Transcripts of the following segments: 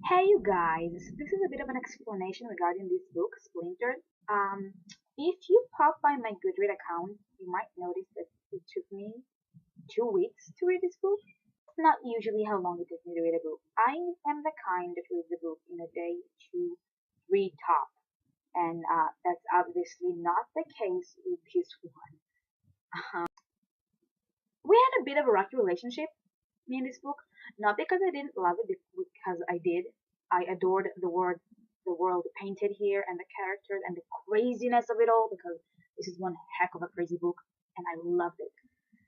Hey you guys, this is a bit of an explanation regarding this book, Splintered. Um, if you pop by my Goodreads account, you might notice that it took me 2 weeks to read this book. It's not usually how long it takes me to read a book. I am the kind that reads a book in a day, two, three top, and that's obviously not the case with this one. We had a bit of a rocky relationship, me and this book, not because I didn't love it, because I did. I adored the world painted here, and the characters, and the craziness of it all, because this is one heck of a crazy book, and I loved it.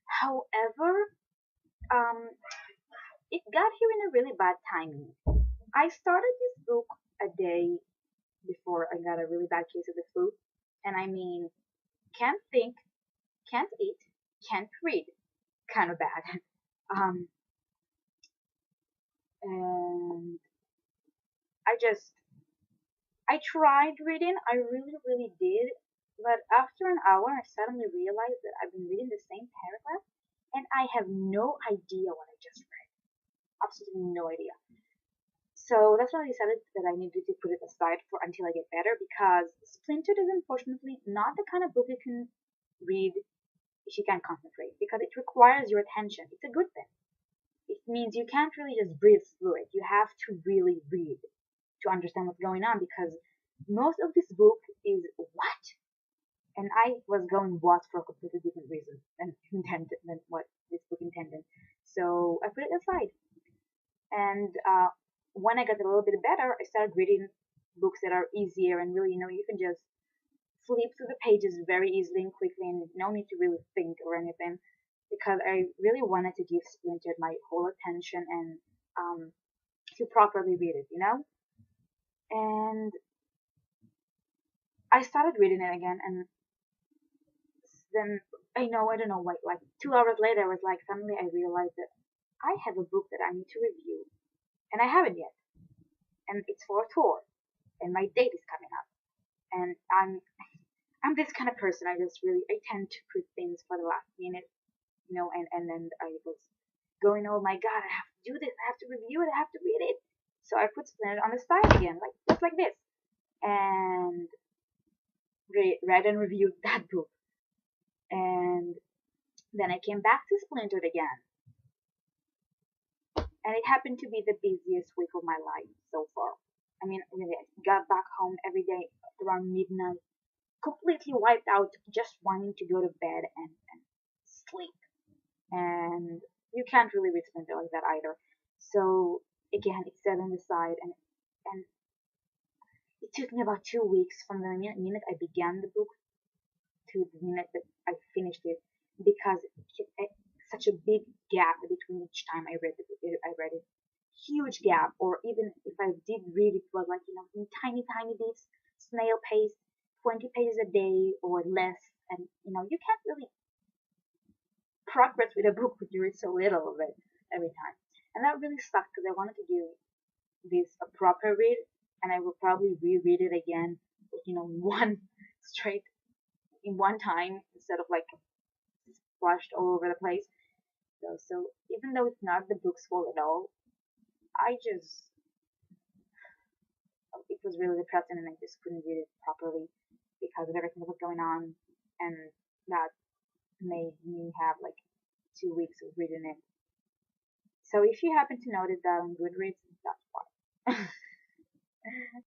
However, um, it got here in a really bad timing. I started this book a day before I got a really bad case of the flu, and I mean, can't think, can't eat, can't read, kind of bad. Um, and I just I tried reading, I really, really did, but after an hour I suddenly realized that I've been reading the same paragraph and I have no idea what I just read. Absolutely no idea. So that's when I decided that I needed to put it aside for until I get better, because Splintered is unfortunately not the kind of book you can read if you can't concentrate, because it requires your attention. It's a good thing. It means you can't really just breathe through it. You have to really read to understand what's going on, because most of this book is what? And I was going what for a completely different reason than intended than what this book intended. So I put it aside. And when I got a little bit better, I started reading books that are easier and really, you can just flip through the pages very easily and quickly, and no need to really think or anything. Because I really wanted to give Splintered my whole attention and to properly read it. And I started reading it again, and then I don't know, like 2 hours later, I was like, suddenly I realized that I have a book that I need to review, and I haven't yet, and it's for a tour, and my date is coming up, and I'm this kind of person. I tend to put things for the last minute, and then I was going, oh my god, I have to do this, I have to review it, I have to read it. So I put Splinter on the side again, like just like this, and read and reviewed that book. And then I came back to Splintered again, and it happened to be the busiest week of my life so far. I mean, really, I got back home every day around midnight, completely wiped out, just wanting to go to bed and sleep. And you can't really read Splinter like that either. So again, it's set on the side, and it took me about 2 weeks from the minute I began the book to the minute that I finished it, because such a big gap between each time I read I read it, huge gap. Or even if I did read it, was like in tiny, tiny bits, snail pace, 20 pages a day or less, and you can't really progress with a book when you read so little of it every time, and that really sucked because I wanted to give this a proper read, and I will probably reread it again, one straight in one time instead of like splashed all over the place. So even though it's not the book's fault at all, I just it was really depressing, and I just couldn't read it properly because of everything that was going on, and that made me have like 2 weeks of reading it. So if you happen to notice that on Goodreads, that's why.